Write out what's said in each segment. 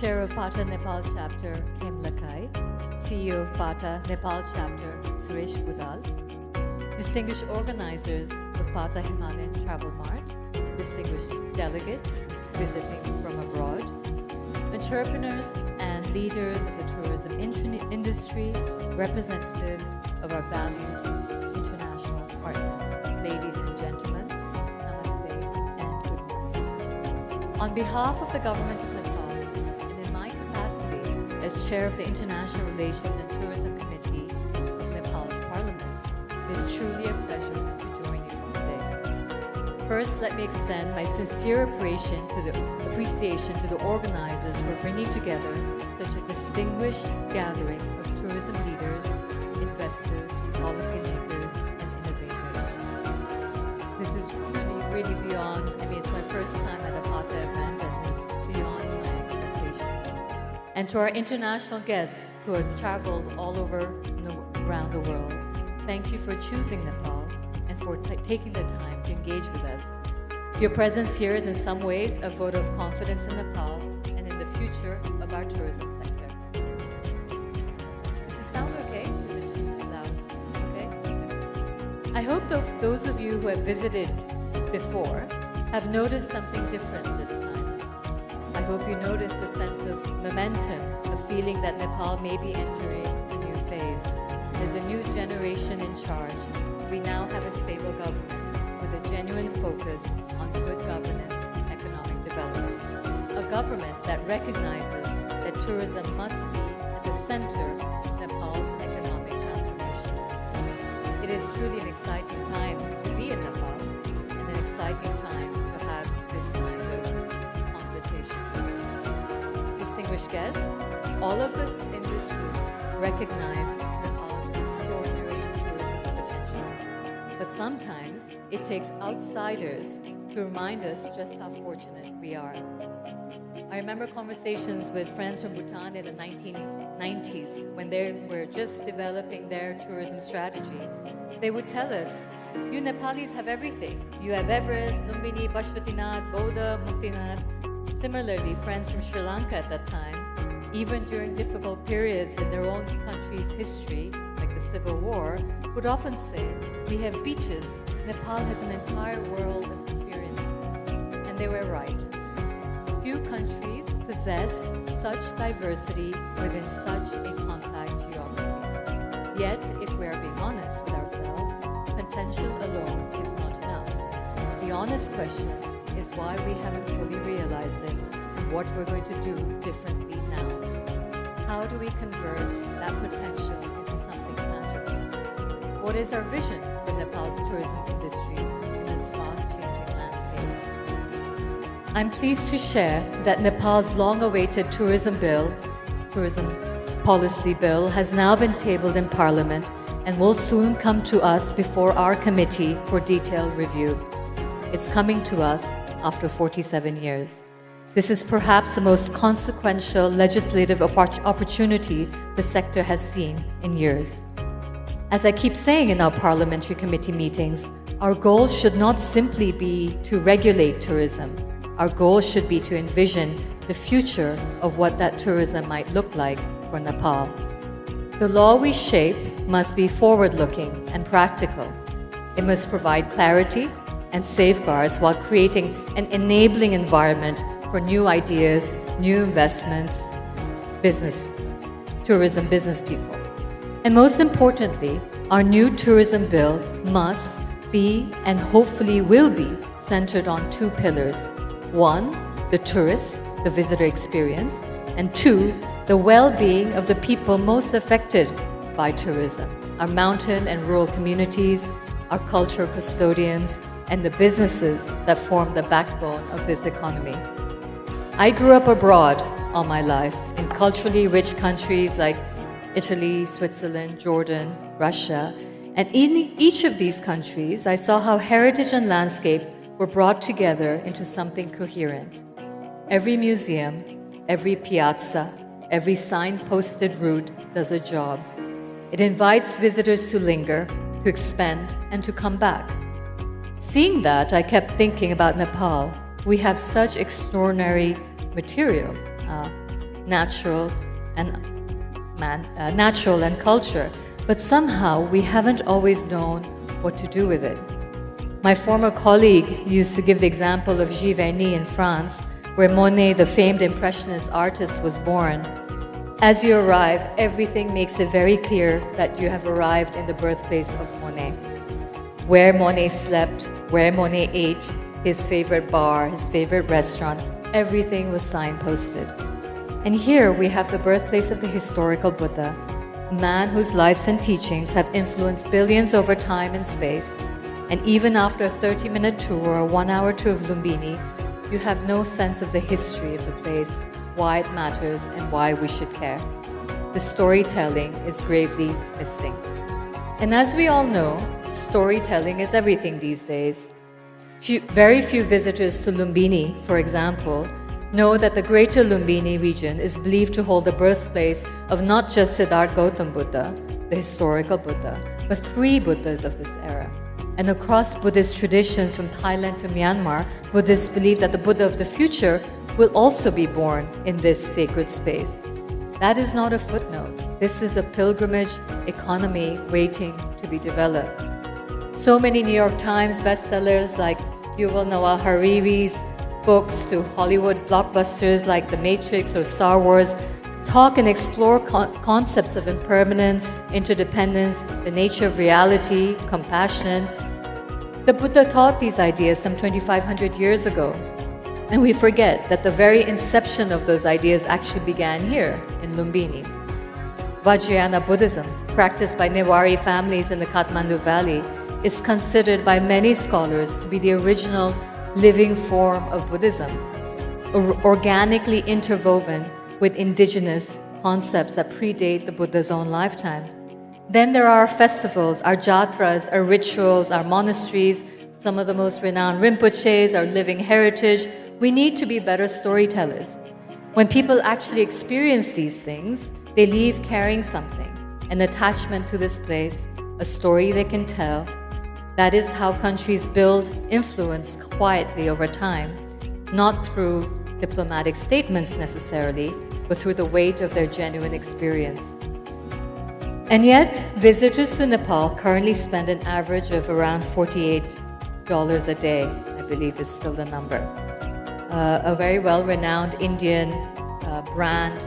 Chair of PATA Nepal Chapter, Kim Lakai, CEO of PATA Nepal Chapter, Suresh Budal, distinguished organizers of PATA Himalayan Travel Mart, distinguished delegates visiting from abroad, entrepreneurs and leaders of the tourism industry, representatives of our valued international partners, ladies and gentlemen, namaste and good morning. On behalf of the Government of Nepal, and in my capacity as Chair of the International Relations and Tourism Committee of Nepal's Parliament, it is truly a pleasure to join you today. First, let me extend my sincere appreciation to the organizers for bringing together such a distinguished gathering of tourism leaders, investors, policymakers, and innovators. This is really beyond, it's my first time at a PATA event, and it's beyond my expectations. And to our international guests who have traveled all over around the world, thank you for choosing Nepal and for taking the time to engage with us. Your presence here is in some ways a vote of confidence in Nepal and in the future of our tourism sector. Does this sound okay? Is it too loud? Okay? I hope those of you who have visited before have noticed something different this time. I hope you notice the sense of momentum, the feeling that Nepal may be entering a new phase. There's a new generation in charge. We now have a stable government with a genuine focus on good governance and economic development. A government that recognizes that tourism must be at the center of Nepal's economic transformation. It is truly an exciting time to be in Nepal and an exciting time to have this kind of conversation. Distinguished guests, all of us in this room recognize Nepal's extraordinary tourism potential. But sometimes it takes outsiders to remind us just how fortunate we are. I remember conversations with friends from Bhutan in the 1990s when they were just developing their tourism strategy. They would tell us, you Nepalis have everything. You have Everest, Lumbini, Pashupatinath, Bodha, Muktinath. Similarly, friends from Sri Lanka at that time, even during difficult periods in their own country's history, like the Civil War, would often say, we have beaches. Nepal has an entire world of experience. And they were right. Few countries possess such diversity within such a compact geography. Yet, if we are being honest with ourselves, potential alone is not enough. The honest question is why we haven't fully realized it and what we're going to do differently now. How do we convert that potential into something tangible? What is our vision for Nepal's tourism industry in this fast-changing landscape? I'm pleased to share that Nepal's long-awaited tourism policy bill has now been tabled in Parliament and will soon come to us before our committee for detailed review. It's coming to us after 47 years. This is perhaps the most consequential legislative opportunity the sector has seen in years. As I keep saying in our parliamentary committee meetings, our goal should not simply be to regulate tourism. Our goal should be to envision the future of what that tourism might look like for Nepal. The law we shape must be forward-looking and practical. It must provide clarity and safeguards while creating an enabling environment for new ideas, new investments, tourism business people. And most importantly, our new tourism bill must be and hopefully will be centered on two pillars. One, the tourist, the visitor experience, and two, the well-being of the people most affected by tourism, our mountain and rural communities, our cultural custodians, and the businesses that form the backbone of this economy. I grew up abroad all my life in culturally rich countries like Italy, Switzerland, Jordan, Russia, and in each of these countries, I saw how heritage and landscape were brought together into something coherent. Every museum, every piazza, every signposted route does a job. It invites visitors to linger, to expand, and to come back. Seeing that, I kept thinking about Nepal. We have such extraordinary material. natural and culture, but somehow we haven't always known what to do with it. My former colleague used to give the example of Giverny in France, where Monet, the famed Impressionist artist, was born. As you arrive, everything makes it very clear that you have arrived in the birthplace of Monet. Where Monet slept, where Monet ate, his favorite bar, his favorite restaurant, everything was signposted. And here we have the birthplace of the historical Buddha, a man whose lives and teachings have influenced billions over time and space. And even after a 30-minute tour or a 1-hour tour of Lumbini, you have no sense of the history of the place, why it matters, and why we should care. The storytelling is gravely missing. And as we all know, storytelling is everything these days. Very few visitors to Lumbini, for example, know that the greater Lumbini region is believed to hold the birthplace of not just Siddhartha Gautama Buddha, the historical Buddha, but 3 Buddhas of this era. And across Buddhist traditions from Thailand to Myanmar, Buddhists believe that the Buddha of the future will also be born in this sacred space. That is not a footnote. This is a pilgrimage economy waiting to be developed. So many New York Times bestsellers like Yuval Noah Harari's books to Hollywood blockbusters like The Matrix or Star Wars talk and explore concepts of impermanence, interdependence, the nature of reality, compassion. The Buddha taught these ideas some 2,500 years ago. And we forget that the very inception of those ideas actually began here in Lumbini. Vajrayana Buddhism, practiced by Newari families in the Kathmandu Valley, is considered by many scholars to be the original living form of Buddhism, organically interwoven with indigenous concepts that predate the Buddha's own lifetime. Then there are our festivals, our jatras, our rituals, our monasteries, some of the most renowned Rinpoches, our living heritage. We need to be better storytellers. When people actually experience these things, they leave carrying something, an attachment to this place, a story they can tell. That is how countries build influence quietly over time, not through diplomatic statements necessarily, but through the weight of their genuine experience. And yet, visitors to Nepal currently spend an average of around $48 a day, I believe is still the number. A very well-renowned Indian brand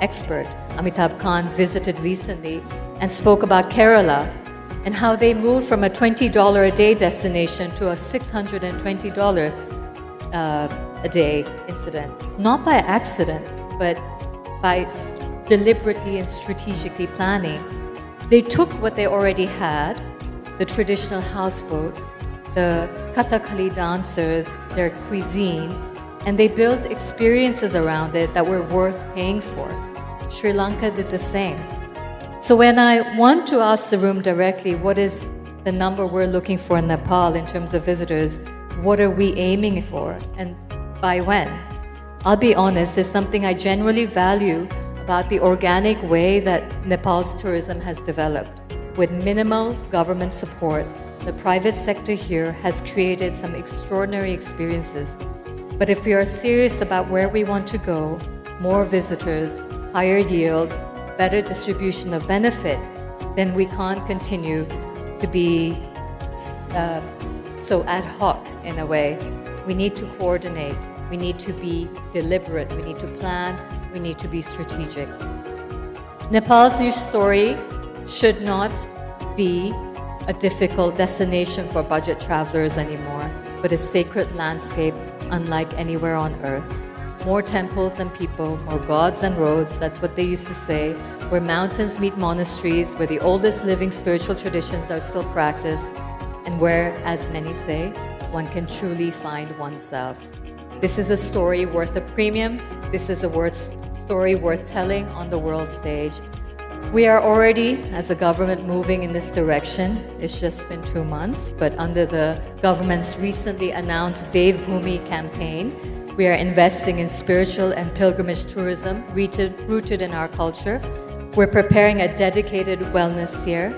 expert, Amitabh Khan, visited recently and spoke about Kerala and how they moved from a $20 a day destination to a $620 a day incident. Not by accident, but by deliberately and strategically planning. They took what they already had, the traditional houseboats, the Kathakali dancers, their cuisine, and they built experiences around it that were worth paying for. Sri Lanka did the same. So when I want to ask the room directly, what is the number we're looking for in Nepal in terms of visitors, what are we aiming for, and by when? I'll be honest, there's something I generally value about the organic way that Nepal's tourism has developed. With minimal government support, the private sector here has created some extraordinary experiences. But if we are serious about where we want to go, more visitors, higher yield, better distribution of benefit, then we can't continue to be so ad hoc in a way. We need to coordinate. We need to be deliberate. We need to plan. We need to be strategic. Nepal's new story should not be a difficult destination for budget travelers anymore, but a sacred landscape unlike anywhere on earth. More temples than people, more gods than roads, that's what they used to say, where mountains meet monasteries, where the oldest living spiritual traditions are still practiced, and where, as many say, one can truly find oneself. This is a story worth a premium. This is a story worth telling on the world stage. We are already, as a government, moving in this direction. It's just been 2 months, but under the government's recently announced Dev Bhumi campaign, we are investing in spiritual and pilgrimage tourism rooted in our culture. We're preparing a dedicated wellness year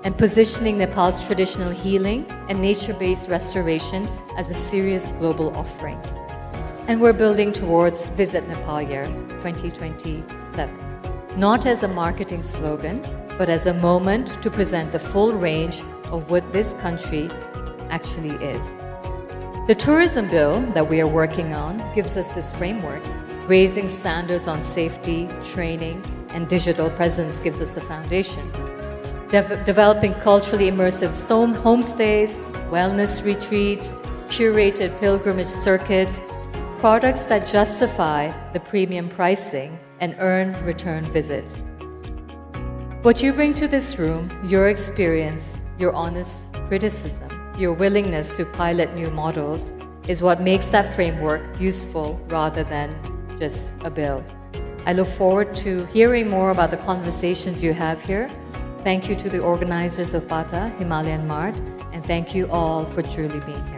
and positioning Nepal's traditional healing and nature-based restoration as a serious global offering. And we're building towards Visit Nepal Year 2027, not as a marketing slogan, but as a moment to present the full range of what this country actually is. The tourism bill that we are working on gives us this framework. Raising standards on safety, training, and digital presence gives us the foundation. Developing culturally immersive homestays, wellness retreats, curated pilgrimage circuits, products that justify the premium pricing and earn return visits. What you bring to this room, your experience, your honest criticism, your willingness to pilot new models, is what makes that framework useful rather than just a bill. I look forward to hearing more about the conversations you have here. Thank you to the organizers of PATA Himalayan Mart, and thank you all for truly being here.